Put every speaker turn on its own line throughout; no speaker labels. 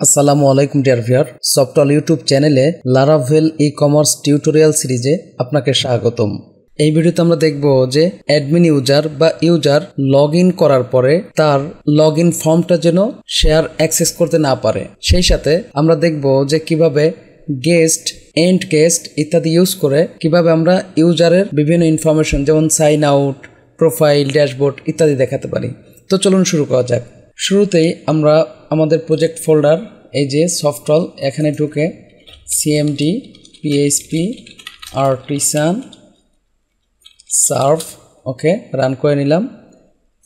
আসসালামু আলাইকুম dear viewer, software YouTube চ্যানেলে লারাভেল ই-কমার্স টিউটোরিয়াল সিরিজে আপনাকে স্বাগতম। এই ভিডিওতে আমরা দেখব যে অ্যাডমিন ইউজার বা ইউজার লগ ইন করার পরে তার লগ ইন ফর্মটা যেন শেয়ার অ্যাক্সেস করতে না পারে। সেই সাথে আমরা দেখব যে কিভাবে গেস্ট, এন্ড গেস্ট ইত্যাদি ইউজ করে কিভাবে আমরা ইউজারের বিভিন্ন ইনফরমেশন যেমন সাইন আউট, প্রোফাইল, ড্যাশবোর্ড ইত্যাদি দেখাতে পারি। তো চলুন শুরু করা যাক। শুরুতেই আমরা আমাদের প্রজেক্ট ফোল্ডার এই যে সফটওয়্যার এখানে ঢুকে সিএমডি, পিএইচপি, আর্টিসান, সার্ভ ওকে রান করে নিলাম।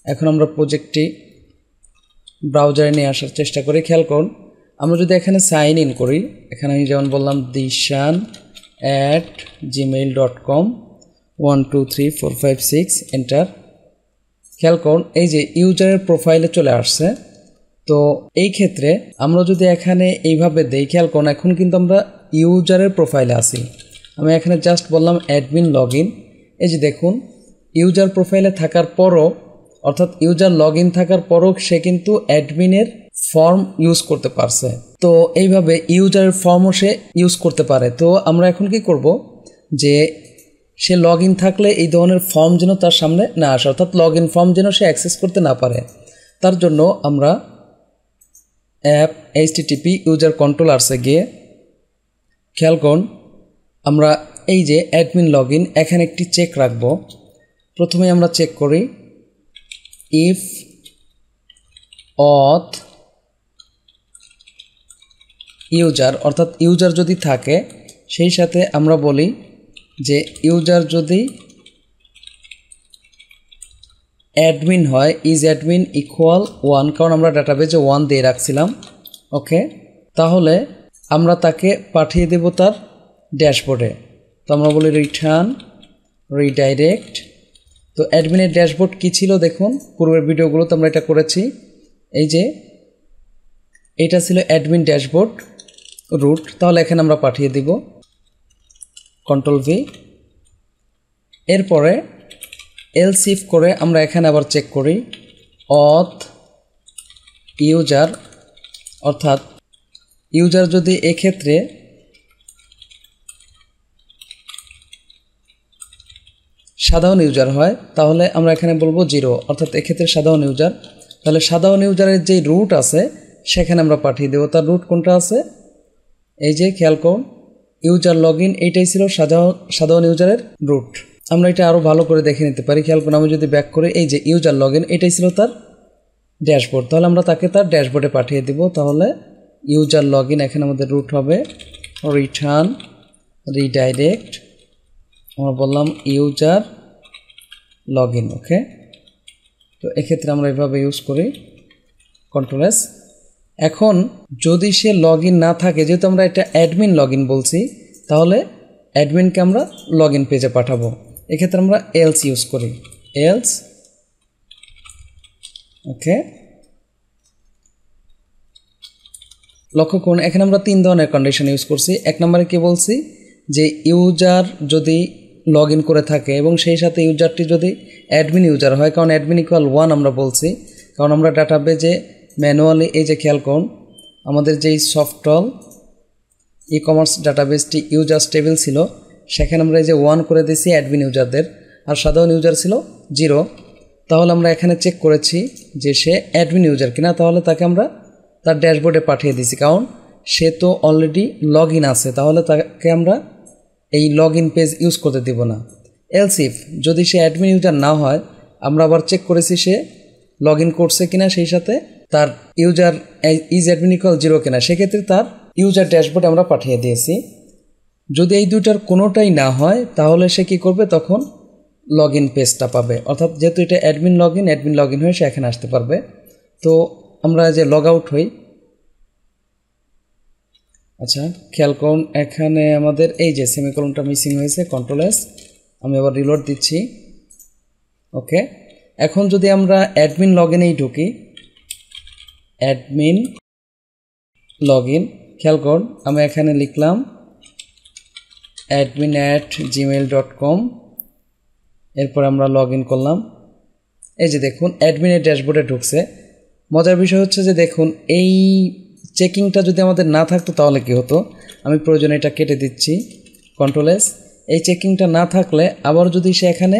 এখন আমরা প্রজেক্টটি ব্রাউজারে নিয়ে আসার চেষ্টা করি। খেয়াল করুন, আমরা যদি এখানে সাইন ইন করি, এখানে আমি যেমন বললাম dishan@gmail.com 1 2 3 4 5 6 এন্টার। খেয়াল করুন এই যে ইউজারের প্রোফাইলে চলে আসছে। তো এই ক্ষেত্রে আমরা যদি এখানে এইভাবে দেই, খেয়াল করুন এখন কিন্তু আমরা ইউজারের প্রোফাইলে আছি। আমি এখানে জাস্ট বললাম অ্যাডমিন লগ ইন। এই যে দেখুন ইউজার প্রোফাইলে থাকার পরও, অর্থাৎ ইউজার লগ ইন থাকার পরও সে কিন্তু অ্যাডমিনের ফর্ম ইউজ করতে পারছে। তো এইভাবে ইউজারের ফর্মও সে ইউজ করতে পারে। তো আমরা এখন কি করব যে সে লগ ইন থাকলে এই ধরনের ফর্ম যেন তার সামনে না আসে, অর্থাৎ লগ ইন ফর্ম যেন সে অ্যাক্সেস করতে না পারে। তার জন্য আমরা অ্যাপ HTTP ইউজার কন্ট্রোলার্সে গিয়ে খেয়াল করুন আমরা এই যে অ্যাডমিন লগ ইন এখানে একটি চেক রাখব। প্রথমে আমরা চেক করি ইফ অথ ইউজার, অর্থাৎ ইউজার যদি থাকে সেই সাথে আমরা বলি যে ইউজার যদি অ্যাডমিন হয় ইজ অ্যাডমিন ইকুয়াল 1, কারণ আমরা ডাটাবেজে 1 দিয়ে রাখছিলাম। ওকে, তাহলে আমরা তাকে পাঠিয়ে দেব তার ড্যাশবোর্ডে। তো আমরা বলি রিটার্ন রিডাইরেক্ট। তো অ্যাডমিনের ড্যাশবোর্ড কী ছিল দেখুন, পূর্বের ভিডিওগুলোতে আমরা এটা করেছি। এই যে এটা ছিল অ্যাডমিন ড্যাশবোর্ড রুট, তাহলে এখানে আমরা পাঠিয়ে দিব Ctrl+V। এরপরে এলস ইফ করে আমরা এখানে আবার চেক করি অথ ইউজার, অর্থাৎ ইউজার যদি এক্ষেত্রে সাধারণ ইউজার হয় তাহলে আমরা এখানে বলবো 0, অর্থাৎ এক্ষেত্রে সাধারণ ইউজার। তাহলে সাধারণ ইউজারের যেই রুট আছে সেখানে আমরা পাঠিয়ে দেবো। তার রুট কোনটা আছে, এই যে খেয়াল করুন ইউজার লগ ইন এইটাই ছিল সাধারণ ইউজারের রুট। আমরা এটা আরও ভালো করে দেখে নিতে পারি। খেয়াল করুন আমি যদি ব্যাক করি এই যে ইউজার লগ ইন এটাই ছিল তার ড্যাশবোর্ড, তাহলে আমরা তাকে তার ড্যাশবোর্ডে পাঠিয়ে দেব। তাহলে ইউজার লগ ইন এখানে আমাদের রুট হবে রিটার্ন রিডাইরেক্ট, আমরা বললাম ইউজার লগ ইন। ওকে, তো এক্ষেত্রে আমরা এভাবে ইউজ করি Ctrl+S। এখন যদি সে লগ ইন না থাকে, যেহেতু আমরা এটা অ্যাডমিন লগ ইন বলছি, তাহলে অ্যাডমিনকে আমরা লগ ইন পেজে পাঠাবো। এক্ষেত্রে আমরা এলস ইউজ করি এলস। ওকে, লক্ষ্য করুন এখানে আমরা 3 ধরনের কন্ডিশন ইউজ করছি। 1 নম্বরে কি বলছি যে ইউজার যদি লগ ইন করে থাকে এবং সেই সাথে ইউজারটি যদি অ্যাডমিন ইউজার হয়, কারণ অ্যাডমিন ইকুয়াল 1 আমরা বলছি, কারণ আমরা ডাটাবেজে ম্যানুয়ালি এই যে খেয়াল করুন আমাদের যেই সফটওয়্যার ই-কমার্স ডাটাবেসটি ইউজার্স টেবিল ছিল সেখানে আমরা এই যে 1 করে দিয়েছি অ্যাডমিন ইউজারদের, আর সাধারণ ইউজার ছিল 0। তাহলে আমরা এখানে চেক করেছি যে সে অ্যাডমিন ইউজার কিনা, তাহলে তাকে আমরা তার ড্যাশবোর্ডে পাঠিয়ে দিয়েছি, কারণ সে তো অলরেডি লগ ইন আছে, তাহলে তাকে আমরা এই লগ ইন পেজ ইউজ করতে দিব না। এলস ইফ যদি সে অ্যাডমিন ইউজার না হয়, আমরা আবার চেক করেছি সে লগ ইন করছে কিনা, সেই সাথে তার ইউজার ইজ অ্যাডমিন ইকুয়াল 0 কিনা, সেক্ষেত্রে তার ইউজার ড্যাশবোর্ডে আমরা পাঠিয়ে দিয়েছি। যদি এই দুইটার কোনোটাই না হয় তাহলে সে কী করবে, তখন লগ ইন পেজটা পাবে, অর্থাৎ যেহেতু এটা অ্যাডমিন লগ ইন হয়ে সে এখানে আসতে পারবে। তো আমরা যে লগ আউট হই, আচ্ছা খেয়াল করুন এখানে আমাদের এই যে সেমিকোলনটা মিসিং হয়েছে, Ctrl+S। আমি আবার রিলোড দিচ্ছি। ওকে, এখন যদি আমরা অ্যাডমিন লগ ইনেই ঢুকি, অ্যাডমিন লগ ইন, খেয়াল করুন আমি এখানে লিখলাম admin@gmail.com, এরপর আমরা লগ ইন করলাম। এই যে দেখুন অ্যাডমিনের ড্যাশবোর্ডে ঢুকছে। মজার বিষয় হচ্ছে যে দেখুন এই চেকিংটা যদি আমাদের না থাকতো তাহলে কি হতো, আমি প্রয়োজনে এটা কেটে দিচ্ছি, কন্ট্রোল এস। এই চেকিংটা না থাকলে আবার যদি সে এখানে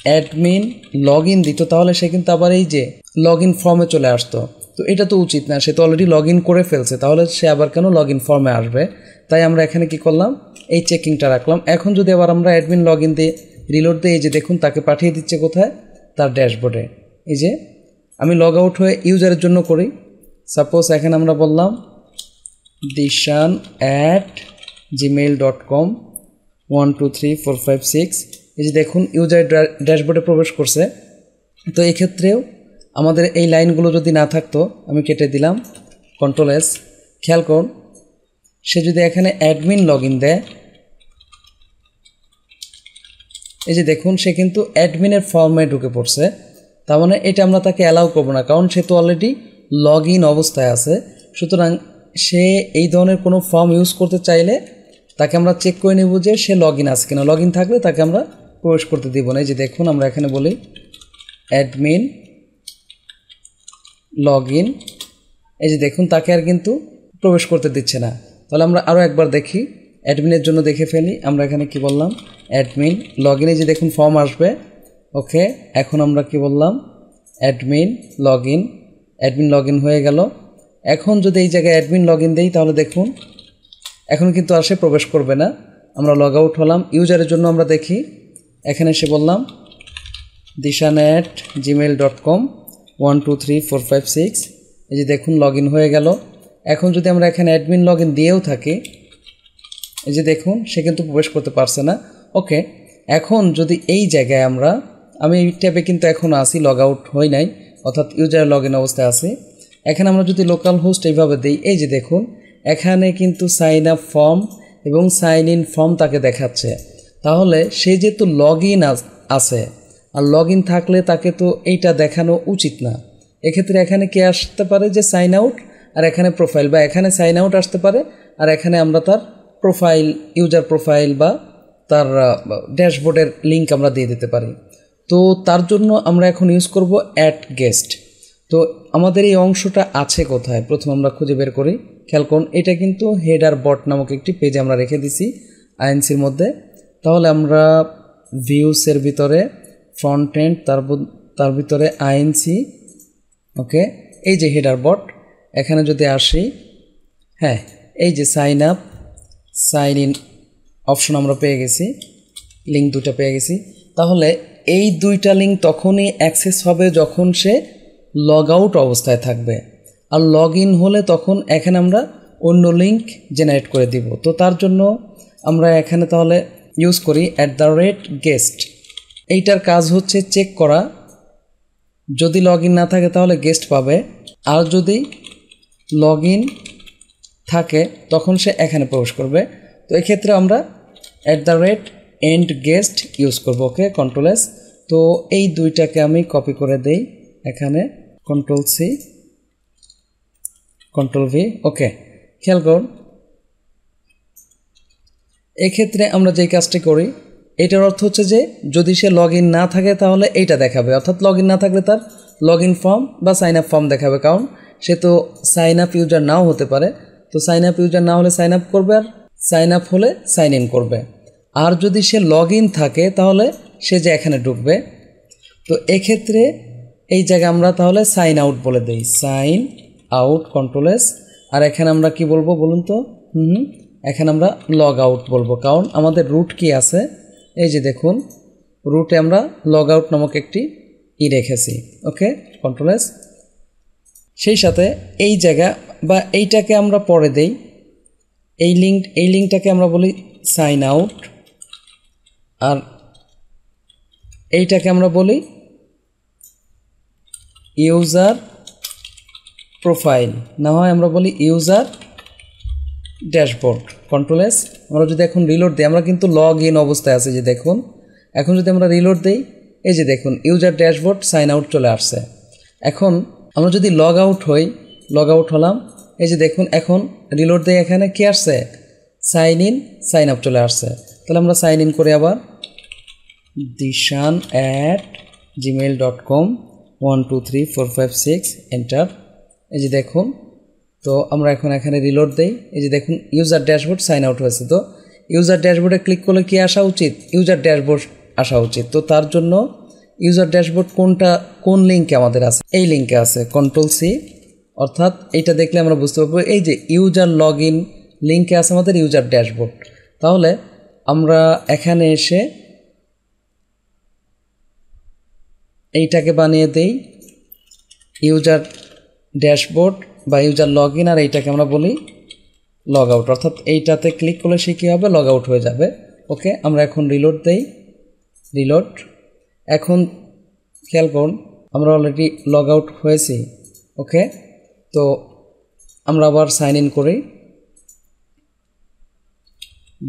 অ্যাডমিন লগ ইন দিত তাহলে সে কিন্তু আবার এই যে লগ ইন ফর্মে চলে আসতো। তো এটা তো উচিত না, সে তো অলরেডি লগ ইন করে ফেলছে, তাহলে সে আবার কেন লগ ইন ফর্মে আসবে। তাই আমরা এখানে কি করলাম, এই চেকিংটা রাখলাম। এখন যদি আবার আমরা অ্যাডমিন লগ ইন দিয়ে রিলোড দিই, এই যে দেখুন তাকে পাঠিয়ে দিচ্ছে কোথায়, তার ড্যাশবোর্ডে। এই যে আমি লগ আউট হয়ে ইউজারের জন্য করি, সাপোজ এখানে আমরা বললাম dishan@gmail.com 1 2 3 4 5 6। এই যে দেখুন ইউজার ড্যাশবোর্ডে প্রবেশ করছে। তো এই ক্ষেত্রেও আমাদের এই লাইনগুলো যদি না থাকতো, আমি কেটে দিলাম, কন্ট্রোল এস। খেয়াল করুন, সে যদি এখানে অ্যাডমিন লগ ইন দেয়, এই যে দেখুন সে কিন্তু অ্যাডমিনের ফর্মে ঢুকে পড়ছে। তার মানে এটা আমরা তাকে অ্যালাউ করবো না, কারণ সে তো অলরেডি লগ ইন অবস্থায় আছে। সুতরাং সে এই ধরনের কোনো ফর্ম ইউজ করতে চাইলে তাকে আমরা চেক করে নেব যে সে লগ ইন আছে কিনা। লগ ইন থাকলে তাকে আমরা প্রবেশ করতে দিব না। এই যে দেখুন আমরা এখানে বলি অ্যাডমিন লগ ইন, এই যে দেখুন তাকে আর কিন্তু প্রবেশ করতে দিচ্ছে না। তাহলে আমরা আরও একবার দেখি, অ্যাডমিনের জন্য দেখে ফেলি। আমরা এখানে কি বললাম, অ্যাডমিন লগ ইনে যে দেখুন ফর্ম আসবে। ওকে, এখন আমরা কি বললাম, admin log in. Admin log in হয়ে গেল। এখন যদি এই জায়গায় অ্যাডমিন লগ ইন দিই তাহলে দেখুন এখন কিন্তু আর সে প্রবেশ করবে না। আমরা লগ আউট হলাম। ইউজারের জন্য আমরা দেখি, এখানে এসে বললাম dishan@gmail.com 1 2 3 4 5 6। এই যে দেখুন লগ ইন হয়ে গেল। এখন যদি আমরা এখানে অ্যাডমিন লগ ইন দিয়েও থাকি, এই যে দেখুন সে কিন্তু প্রবেশ করতে পারছে না। ওকে, এখন যদি এই জায়গায় আমি এই ট্যাবে কিন্তু এখনও আসি, লগ আউট হই নাই, অর্থাৎ ইউজার লগ ইন অবস্থায় আছে। এখানে আমরা যদি লোকাল হোস্ট এইভাবে দিই, এই যে দেখুন এখানে কিন্তু সাইন আপ ফর্ম এবং সাইন ইন ফর্ম তাকে দেখাচ্ছে। তাহলে সে যেহেতু লগ ইন আছে, আর লগ ইন থাকলে তাকে তো এইটা দেখানো উচিত না। এক্ষেত্রে এখানে কি আসতে পারে যে সাইন আউট, আর এখানে প্রোফাইল, বা এখানে সাইন আউট আসতে পারে, আর এখানে আমরা তার প্রোফাইল, ইউজার প্রোফাইল বা তার ড্যাশবোর্ডের লিঙ্ক আমরা দিয়ে দিতে পারি। তো তার জন্য আমরা এখন ইউজ করব অ্যাড গেস্ট। তো আমাদের এই অংশটা আছে কোথায়, প্রথমে আমরা খুঁজে বের করি। খেয়াল করুন, এটা কিন্তু হেডার বট নামক একটি পেজে আমরা রেখে দিছি আইএনসির মধ্যে। তাহলে আমরা ভিউসের ভিতরে ফ্রন্ট এন্ড, তার ভিতরে আইএনসি। ওকে, এই যে হেডার বট, এখানে যদি আসি, হ্যাঁ এই যে sign up sign in option আমরা পেয়ে গেছি, লিঙ্ক দুটো পেয়ে গেছি। তাহলে এই দুইটা লিঙ্ক তখনই অ্যাক্সেস হবে যখন সে লগ আউট অবস্থায় থাকবে, আর লগ ইন হলে তখন এখানে আমরা অন্য লিঙ্ক জেনারেট করে দিব। তো তার জন্য আমরা এখানে তাহলে ইউজ করি @guest। এইটার কাজ হচ্ছে চেক করা, যদি লগ ইন না থাকে তাহলে গেস্ট পাবে, আর যদি লগ ইন থাকে তখন সে এখানে প্রবেশ করবে। তো এক্ষেত্রে আমরা @endguest ইউজ করব। ওকে, কন্ট্রোল এস। তো এই দুইটাকে আমি কপি করে দেই, এখানে কন্ট্রোল সি কন্ট্রোল ভি। ওকে, খেয়াল করুন, এক্ষেত্রে আমরা যেই কাজটি করি, এটার অর্থ হচ্ছে যে যদি সে লগ ইন না থাকে তাহলে এইটা দেখাবে, অর্থাৎ লগ ইন না থাকলে তার লগ ইন ফর্ম বা সাইন আপ ফর্ম দেখাবে, কারণ সে তো সাইন আপ ইউজার নাও হতে পারে। তো সাইন আপ ইউজার না হলে সাইন আপ করবে, আর সাইন আপ হলে সাইন ইন করবে। আর যদি সে লগ ইন থাকে তাহলে সে যে এখানে ঢুকবে। তো এক্ষেত্রে এই জায়গায় আমরা তাহলে সাইন আউট বলে দিই, সাইন আউট, কন্ট্রোল এস। আর এখানে আমরা কি বলবো বলুন তো, এখানে আমরা লগ আউট বলবো, কারণ আমাদের রুট কি আছে, এই যে দেখুন রুটে আমরা লগ আউট নামক একটি রেখেছি। ওকে, কন্ট্রোল এস। সেই সাথে এই জায়গা বা এইটাকে আমরা পরে দেই, এই লিঙ্কটাকে আমরা বলি সাইন আউট, আর এইটাকে আমরা বলি ইউজার প্রোফাইল, না হয় আমরা বলি ইউজার ড্যাশবোর্ড, কন্ট্রোল এস। আমরা যদি এখন রিলোড দিই, আমরা কিন্তু লগ ইন অবস্থায় আছে, যে দেখুন এখন যদি আমরা রিলোড দিই, এই যে দেখুন ইউজার ড্যাশবোর্ড সাইন আউট চলে আসছে। এখন আমরা যদি লগ আউট হই, লগ আউট হলাম, এই যে দেখুন এখন রিলোড দিই, এখানে কি আসছে, সাইন ইন সাইন আপ চলে আসছে। তাহলে আমরা সাইন ইন করি আবার, dishan@gmail.com 1 2 3 4 5 6, এন্টার। এই যে দেখুন তো আমরা এখন এখানে রিলোড দেই। এই যে দেখুন ইউজার ড্যাশবোর্ড সাইন আউট হয়েছে। তো ইউজার ড্যাশবোর্ডে ক্লিক করলে কি আসা উচিত? ইউজার ড্যাশবোর্ড আসা উচিত। তো তার জন্য ইউজার ড্যাশবোর্ড কোন লিঙ্কে আমাদের আছে? এই লিঙ্কে আছে, Ctrl+C, অর্থাৎ এইটা দেখলে আমরা বুঝতে পারবো এই যে ইউজার লগ ইন লিঙ্কে আছে আমাদের ইউজার ড্যাশবোর্ড। তাহলে আমরা এখানে এসে এইটাকে বানিয়ে দেই ইউজার ড্যাশবোর্ড বা ইউজার লগ ইন, আর এইটাকে আমরা বলি লগ আউট, অর্থাৎ এইটাতে ক্লিক করলে সে কী হবে? লগ আউট হয়ে যাবে। ওকে, আমরা এখন রিলোড দেই। রিলোড। এখন খেয়াল করুন আমরা অলরেডি লগ আউট হয়েছি। ওকে, তো আমরা আবার সাইন ইন করি।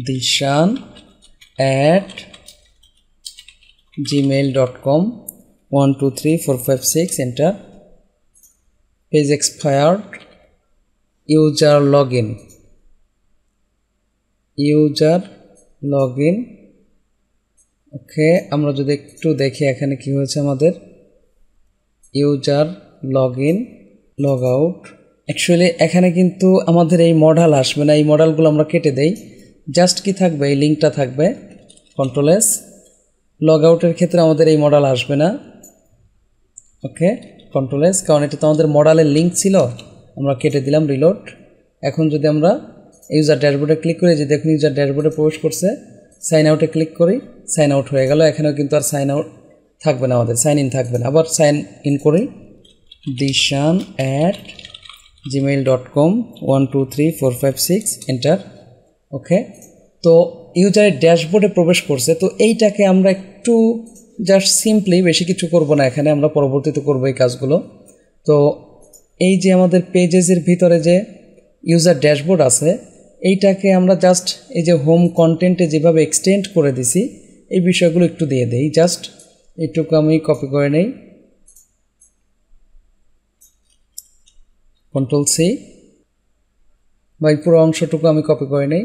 dishan@gmail.com 1 2 3 4 5 6 enter. Page expired. User login. ওকে, আমরা যদি একটু দেখি এখানে কি হয়েছে আমাদের user log in log out. Actually এখানে কিন্তু আমাদের এই মডেল আসবে না, এই মডেলগুলো আমরা কেটে দেই। জাস্ট কি থাকবে? এই লিঙ্কটা থাকবে Ctrl+S। লগ আউটের ক্ষেত্রে আমাদের এই মডেল আসবে না। ওকে, Ctrl+S, কারণ এটা তো আমাদের মডেলের লিঙ্ক ছিল, আমরা কেটে দিলাম। রিলোড। এখন যদি আমরা ইউজার ড্যাশবোর্ডে ক্লিক করি, যে দেখুন ইউজার ড্যাশবোর্ডে প্রবেশ করছে, সাইন আউটে ক্লিক করি, সাইন আউট হয়ে গেল। এখানেও কিন্তু আর সাইন আউট থাকবে না, আমাদের সাইন ইন থাকবে না। আবার সাইন ইন করি, dishan@gmail.com 1 2 3 4 5 6 এন্টার। ওকে, তো ইউজারের ড্যাশবোর্ডে প্রবেশ করছে। তো এইটাকে আমরা একটু জাস্ট সিম্পলি, বেশি কিছু করব না এখানে, আমরা পরবর্তীতে করব এই কাজগুলো। তো এই যে আমাদের পেজেসের ভিতরে যে ইউজার ড্যাশবোর্ড আছে, এইটাকে আমরা জাস্ট এই যে হোম কন্টেন্টে যেভাবে এক্সটেন্ড করে দিছি, এই বিষয়গুলো একটু দিয়ে দেই। জাস্ট এইটুকু আমি কপি করে নেই, Ctrl+C, বা এই পুরো অংশটুকু আমি কপি করে নেই।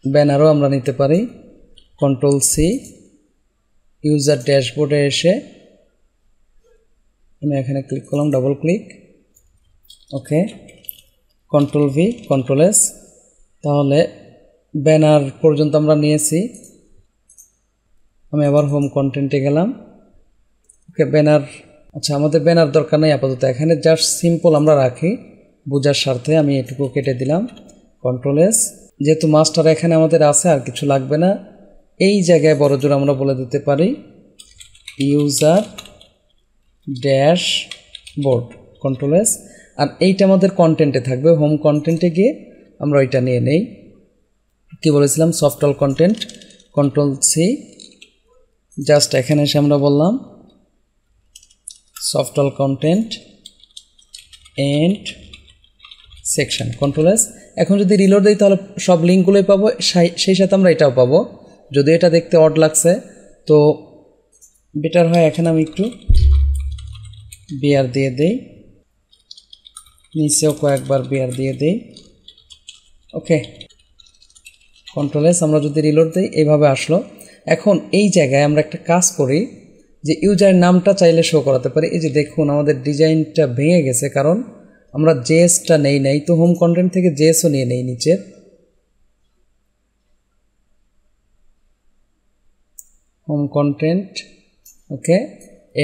ব্যানারও আমরা নিতে পারি, Ctrl+C, ইউজার ড্যাশবোর্ডে এসে আমি এখানে ক্লিক করলাম, ডাবল ক্লিক। ওকে, Ctrl+V, Ctrl+S। তাহলে ব্যানার পর্যন্ত আমরা নিয়েছি। আমি আবার হোম কন্টেন্টে গেলাম। ওকে, ব্যানার, আচ্ছা আমাদের ব্যানার দরকার নেই আপাতত, এখানে জাস্ট সিম্পল আমরা রাখি বোঝার স্বার্থে। আমি এটুকু কেটে দিলাম, Ctrl+S। যেহেতু মাস্টার এখানে আমাদের আছে, আর কিছু লাগবে না। এই জায়গায় বড় জোর আমরা বলে দিতে পারি ইউজার ড্যাশবোর্ড, Ctrl+S। আর এইটা আমাদের কন্টেন্টে থাকবে, হোম কন্টেন্টে গিয়ে আমরা ওইটা নিয়ে নেই। কি বলেছিলাম? Soft all content, Ctrl+C। Just এখানে এসে আমরা বললাম soft all content and section, Ctrl+S। এখন যদি রিলোড দিই তাহলে সব লিঙ্কগুলোই পাবো, সেই সাথে আমরা এটাও পাবো। যদি এটা দেখতে অড লাগছে তো বেটার হয় এখানে আমি একটু বিআর দিয়ে দেই, নিচেও কয়েকবার বিআর দিয়ে দেই। ওকে, Ctrl+S। আমরা যদি রিলোড দিই এইভাবে আসলো। এখন এই জায়গায় আমরা একটা কাজ করি, যে ইউজারের নামটা চাইলে শো করাতে পারি। এই যে দেখুন আমাদের ডিজাইনটা ভেঙে গেছে, কারণ আমরা জেএসটা নেই নাই। তো হোম কন্টেন্ট থেকে জেএসও নিয়ে নেই নিচের। Home content, okay,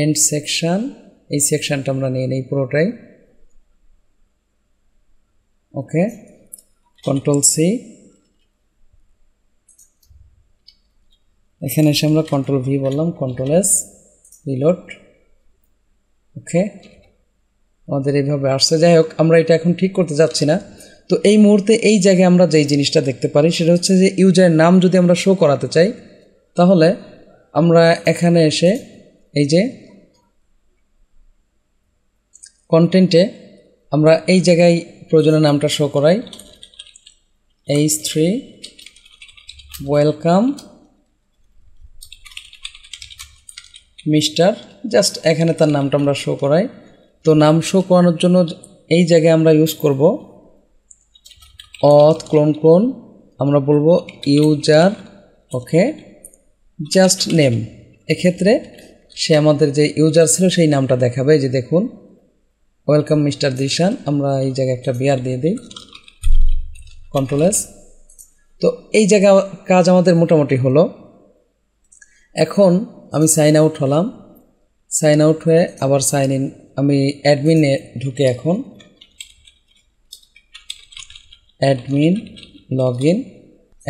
and section, এই সেকশনটা আমরা নিয়ে নেই পুরোটাই। ওকে, Ctrl+C। এখানে এসে আমরা Ctrl+V বললাম, Ctrl+S, রিলোড। ওকে, আমাদের এইভাবে আসছে। যাই হোক, আমরা এটা এখন ঠিক করতে যাচ্ছি না। তো এই মুহূর্তে এই জায়গায় আমরা যেই জিনিসটা দেখতে পারি সেটা হচ্ছে যে ইউজারের নাম যদি আমরা শো করাতে চাই, তাহলে আমরা এখানে এসে এই যে কন্টেন্টে আমরা এই জায়গায় প্রয়োজনীয় নামটা শো করাই, H3 ওয়েলকাম মিস্টার, জাস্ট এখানে তার নামটা আমরা শো করাই। তো নাম শো করানোর জন্য এই জায়গায় আমরা ইউজ করব অথ ক্লোন, আমরা বলবো ইউজার, ওকে, জাস্ট নেম। এক্ষেত্রে সে আমাদের যে ইউজার ছিল সেই নামটা দেখাবে। যে দেখুন ওয়েলকাম মিস্টার জিশান, আমরা এই জায়গায় একটা বিয়ার দিয়ে দিই, কন্ট্রোল এস। তো এই জায়গা কাজ আমাদের মোটামুটি হলো। এখন আমি সাইন আউট হলাম, সাইন আউট হয়ে আবার সাইন ইন, আমি অ্যাডমিনে ঢুকে এখন অ্যাডমিন লগ ইন,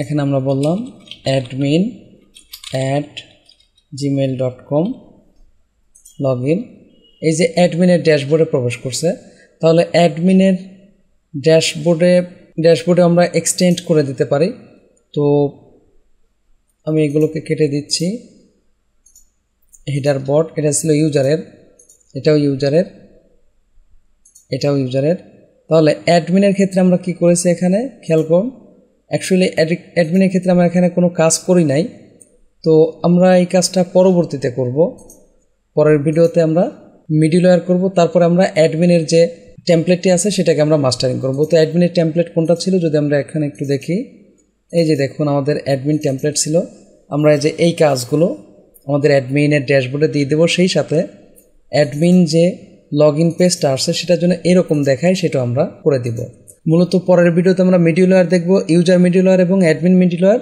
এখানে আমরা বললাম admin@gmail.com লগ ইন। এই যে অ্যাডমিনের ড্যাশবোর্ডে প্রবেশ করছে, তাহলে অ্যাডমিনের ড্যাশবোর্ডে আমরা এক্সটেন্ড করে দিতে পারি। তো আমি এগুলোকে কেটে দিচ্ছি। হেডার বট, এটা ছিল ইউজারের, এটাও ইউজারের, এটাও ইউজারের। তাহলে অ্যাডমিনের ক্ষেত্রে আমরা কি করেছি এখানে খেয়াল করুন। অ্যাকচুয়ালি অ্যাডমিনের ক্ষেত্রে আমরা এখানে কোনো কাজ করি নাই, তো আমরা এই কাজটা পরবর্তীতে করব। পরের ভিডিওতে আমরা মিডলওয়্যার করব, তারপরে আমরা অ্যাডমিনের যে টেমপ্লেটটি আছে সেটাকে আমরা মাস্টারিং করব। তো অ্যাডমিনের টেমপ্লেট কোনটা ছিল যদি আমরা এখানে একটু দেখি, এই যে দেখুন আমাদের অ্যাডমিন টেমপ্লেট ছিল। আমরা যে এই কাজগুলো আমাদের অ্যাডমিনের ড্যাশবোর্ডে দিয়ে দেবো, সেই সাথে অ্যাডমিন যে লগ ইন পেজটা আসছে সেটার জন্য এরকম দেখায় সেটাও আমরা করে দিব। মূলত পরের ভিডিওতে আমরা মিডলওয়্যার দেখব, ইউজার মিডলওয়্যার এবং অ্যাডমিন মিডলওয়্যার।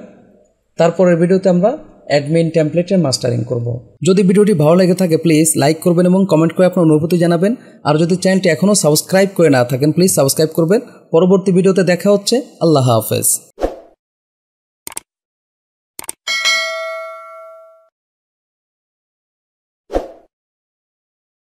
তারপরের ভিডিওতে আমরা অ্যাডমিন টেমপ্লেটের মাস্টারিং করব। যদি ভিডিওটি ভালো লেগে থাকে প্লিজ লাইক করবেন এবং কমেন্ট করে আপনার অনুভূতি জানাবেন। আর যদি চ্যানেলটি এখনও সাবস্ক্রাইব করে না থাকেন প্লিজ সাবস্ক্রাইব করবেন। পরবর্তী ভিডিওতে দেখা হচ্ছে। আল্লাহ হাফেজ।